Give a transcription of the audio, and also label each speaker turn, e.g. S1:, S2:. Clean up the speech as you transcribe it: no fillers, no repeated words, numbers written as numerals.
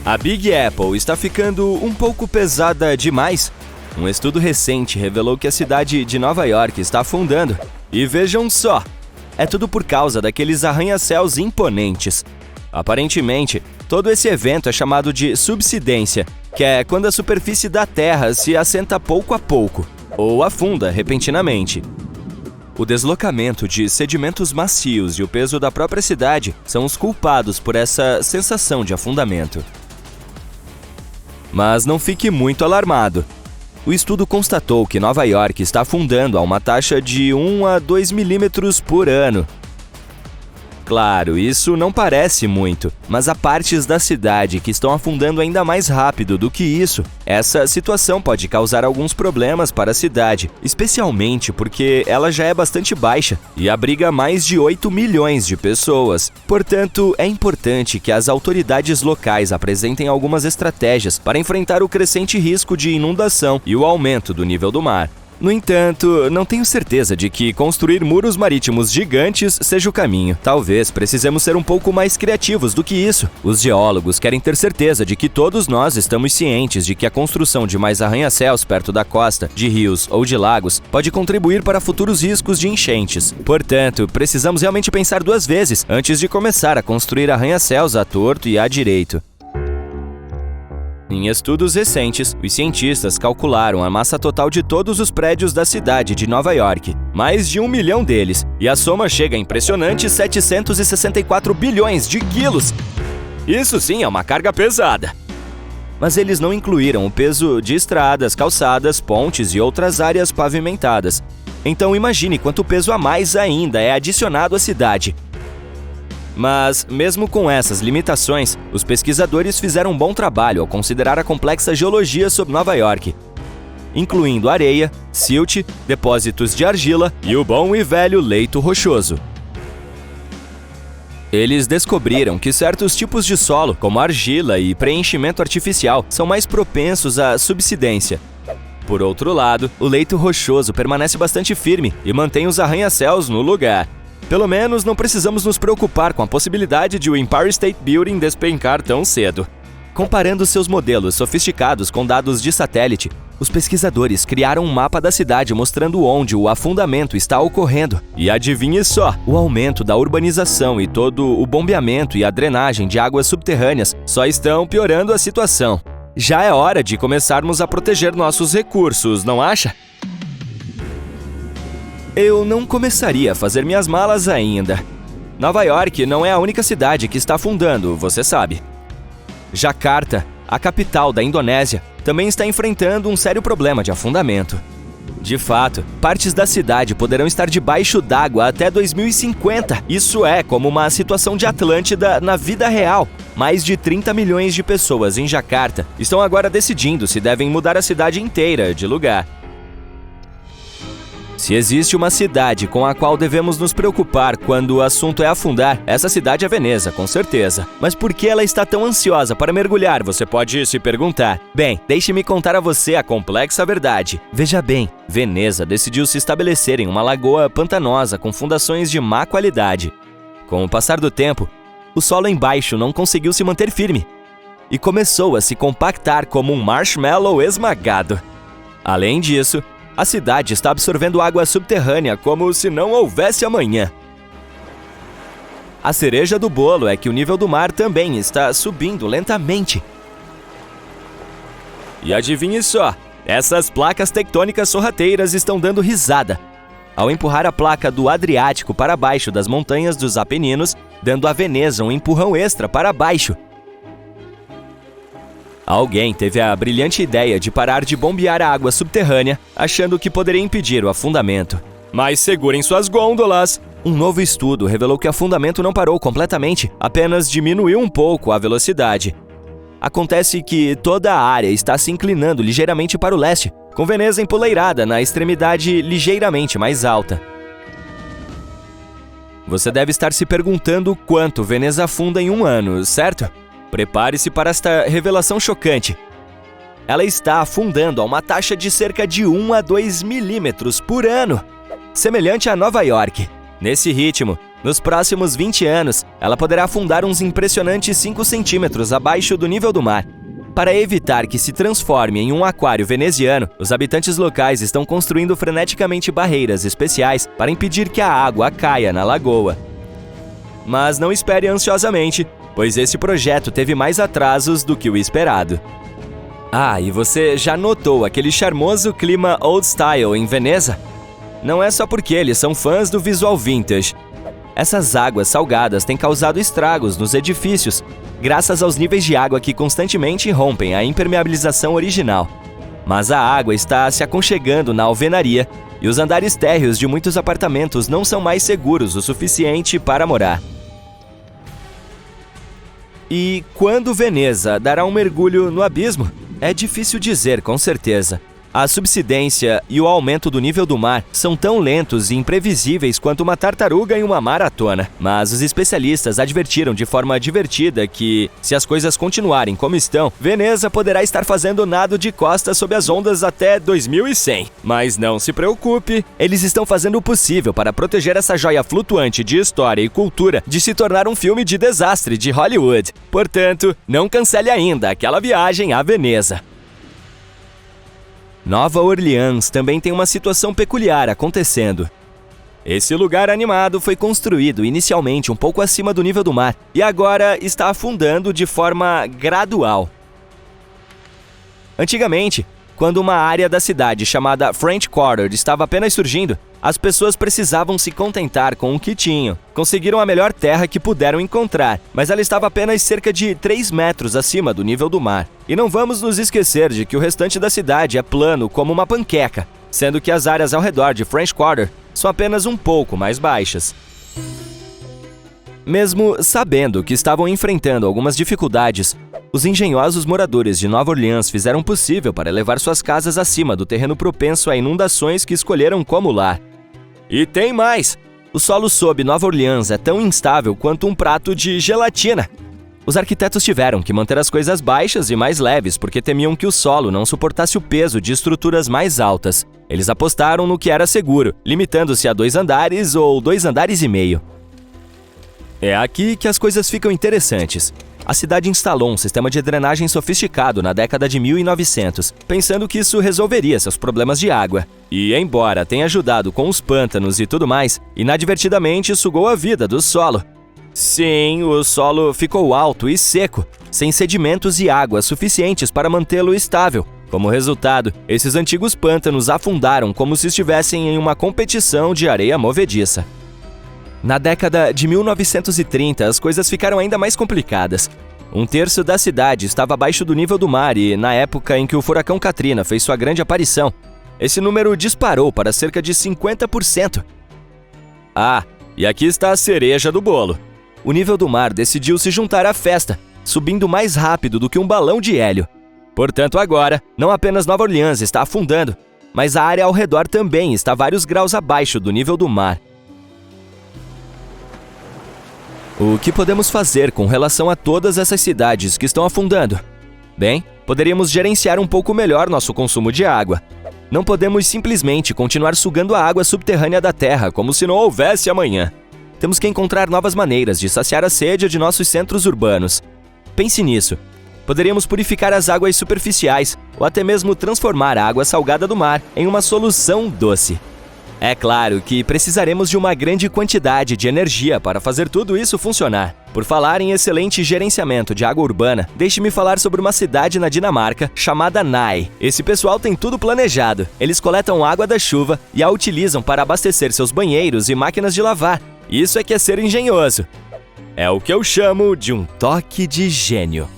S1: A Big Apple está ficando um pouco pesada demais? Um estudo recente revelou que a cidade de Nova York está afundando. E vejam só, é tudo por causa daqueles arranha-céus imponentes. Aparentemente, todo esse evento é chamado de subsidência, que é quando a superfície da Terra se assenta pouco a pouco, ou afunda repentinamente. O deslocamento de sedimentos macios e o peso da própria cidade são os culpados por essa sensação de afundamento. Mas não fique muito alarmado. O estudo constatou que Nova York está afundando a uma taxa de 1 a 2 milímetros por ano. Claro, isso não parece muito, mas há partes da cidade que estão afundando ainda mais rápido do que isso. Essa situação pode causar alguns problemas para a cidade, especialmente porque ela já é bastante baixa e abriga mais de 8 milhões de pessoas. Portanto, é importante que as autoridades locais apresentem algumas estratégias para enfrentar o crescente risco de inundação e o aumento do nível do mar. No entanto, não tenho certeza de que construir muros marítimos gigantes seja o caminho. Talvez precisemos ser um pouco mais criativos do que isso. Os geólogos querem ter certeza de que todos nós estamos cientes de que a construção de mais arranha-céus perto da costa, de rios ou de lagos pode contribuir para futuros riscos de enchentes. Portanto, precisamos realmente pensar duas vezes antes de começar a construir arranha-céus à torto e à direito. Em estudos recentes, os cientistas calcularam a massa total de todos os prédios da cidade de Nova York, mais de 1 milhão deles, e a soma chega a impressionantes 764 bilhões de quilos. Isso sim é uma carga pesada. Mas eles não incluíram o peso de estradas, calçadas, pontes e outras áreas pavimentadas. Então imagine quanto peso a mais ainda é adicionado à cidade. Mas, mesmo com essas limitações, os pesquisadores fizeram um bom trabalho ao considerar a complexa geologia sobre Nova York, incluindo areia, silt, depósitos de argila e o bom e velho leito rochoso. Eles descobriram que certos tipos de solo, como argila e preenchimento artificial, são mais propensos à subsidência. Por outro lado, o leito rochoso permanece bastante firme e mantém os arranha-céus no lugar. Pelo menos não precisamos nos preocupar com a possibilidade de o Empire State Building despencar tão cedo. Comparando seus modelos sofisticados com dados de satélite, os pesquisadores criaram um mapa da cidade mostrando onde o afundamento está ocorrendo. E adivinhe só, o aumento da urbanização e todo o bombeamento e a drenagem de águas subterrâneas só estão piorando a situação. Já é hora de começarmos a proteger nossos recursos, não acha? Eu não começaria a fazer minhas malas ainda. Nova York não é a única cidade que está afundando, você sabe. Jakarta, a capital da Indonésia, também está enfrentando um sério problema de afundamento. De fato, partes da cidade poderão estar debaixo d'água até 2050. Isso é como uma situação de Atlântida na vida real. Mais de 30 milhões de pessoas em Jakarta estão agora decidindo se devem mudar a cidade inteira de lugar. Se existe uma cidade com a qual devemos nos preocupar quando o assunto é afundar, essa cidade é Veneza, com certeza. Mas por que ela está tão ansiosa para mergulhar, você pode se perguntar. Bem, deixe-me contar a você a complexa verdade. Veja bem, Veneza decidiu se estabelecer em uma lagoa pantanosa com fundações de má qualidade. Com o passar do tempo, o solo embaixo não conseguiu se manter firme e começou a se compactar como um marshmallow esmagado. Além disso, a cidade está absorvendo água subterrânea como se não houvesse amanhã. A cereja do bolo é que o nível do mar também está subindo lentamente. E adivinhe só, essas placas tectônicas sorrateiras estão dando risada ao empurrar a placa do Adriático para baixo das montanhas dos Apeninos, dando a Veneza um empurrão extra para baixo. Alguém teve a brilhante ideia de parar de bombear a água subterrânea, achando que poderia impedir o afundamento. Mas segurem suas gôndolas! Um novo estudo revelou que o afundamento não parou completamente, apenas diminuiu um pouco a velocidade. Acontece que toda a área está se inclinando ligeiramente para o leste, com Veneza empoleirada na extremidade ligeiramente mais alta. Você deve estar se perguntando quanto Veneza afunda em um ano, certo? Prepare-se para esta revelação chocante. Ela está afundando a uma taxa de cerca de 1 a 2 milímetros por ano, semelhante a Nova York. Nesse ritmo, Nos próximos 20 anos, ela poderá afundar uns impressionantes 5 centímetros abaixo do nível do mar. Para evitar que se transforme em um aquário veneziano, os habitantes locais estão construindo freneticamente barreiras especiais para impedir que a água caia na lagoa. Mas não espere ansiosamente, pois esse projeto teve mais atrasos do que o esperado. Ah, e você já notou aquele charmoso clima old style em Veneza? Não é só porque eles são fãs do visual vintage. Essas águas salgadas têm causado estragos nos edifícios, graças aos níveis de água que constantemente rompem a impermeabilização original. Mas a água está se aconchegando na alvenaria e os andares térreos de muitos apartamentos não são mais seguros o suficiente para morar. E quando Veneza dará um mergulho no abismo? É difícil dizer com certeza. A subsidência e o aumento do nível do mar são tão lentos e imprevisíveis quanto uma tartaruga em uma maratona. Mas os especialistas advertiram de forma divertida que, se as coisas continuarem como estão, Veneza poderá estar fazendo nado de costa sob as ondas até 2100. Mas não se preocupe, eles estão fazendo o possível para proteger essa joia flutuante de história e cultura de se tornar um filme de desastre de Hollywood. Portanto, não cancele ainda aquela viagem a Veneza. Nova Orleans também tem uma situação peculiar acontecendo. Esse lugar animado foi construído inicialmente um pouco acima do nível do mar e agora está afundando de forma gradual. Antigamente, quando uma área da cidade chamada French Quarter estava apenas surgindo, as pessoas precisavam se contentar com o que tinham. Conseguiram a melhor terra que puderam encontrar, mas ela estava apenas cerca de 3 metros acima do nível do mar. E não vamos nos esquecer de que o restante da cidade é plano como uma panqueca, sendo que as áreas ao redor de French Quarter são apenas um pouco mais baixas. Mesmo sabendo que estavam enfrentando algumas dificuldades, os engenhosos moradores de Nova Orleans fizeram o possível para elevar suas casas acima do terreno propenso a inundações que escolheram como lar. E tem mais! O solo sob Nova Orleans é tão instável quanto um prato de gelatina. Os arquitetos tiveram que manter as coisas baixas e mais leves porque temiam que o solo não suportasse o peso de estruturas mais altas. Eles apostaram no que era seguro, limitando-se a 2 andares ou 2 andares e meio. É aqui que as coisas ficam interessantes. A cidade instalou um sistema de drenagem sofisticado na década de 1900, pensando que isso resolveria seus problemas de água. E, embora tenha ajudado com os pântanos e tudo mais, inadvertidamente sugou a vida do solo. Sim, o solo ficou alto e seco, sem sedimentos e água suficientes para mantê-lo estável. Como resultado, esses antigos pântanos afundaram como se estivessem em uma competição de areia movediça. Na década de 1930, as coisas ficaram ainda mais complicadas. 1/3 da cidade estava abaixo do nível do mar e, na época em que o furacão Katrina fez sua grande aparição, esse número disparou para cerca de 50%. Ah, e aqui está a cereja do bolo. O nível do mar decidiu se juntar à festa, subindo mais rápido do que um balão de hélio. Portanto, agora, não apenas Nova Orleans está afundando, mas a área ao redor também está vários graus abaixo do nível do mar. O que podemos fazer com relação a todas essas cidades que estão afundando? Bem, poderíamos gerenciar um pouco melhor nosso consumo de água. Não podemos simplesmente continuar sugando a água subterrânea da terra como se não houvesse amanhã. Temos que encontrar novas maneiras de saciar a sede de nossos centros urbanos. Pense nisso. Poderíamos purificar as águas superficiais ou até mesmo transformar a água salgada do mar em uma solução doce. É claro que precisaremos de uma grande quantidade de energia para fazer tudo isso funcionar. Por falar em excelente gerenciamento de água urbana, deixe-me falar sobre uma cidade na Dinamarca chamada Nye. Esse pessoal tem tudo planejado. Eles coletam água da chuva e a utilizam para abastecer seus banheiros e máquinas de lavar. Isso é que é ser engenhoso. É o que eu chamo de um toque de gênio.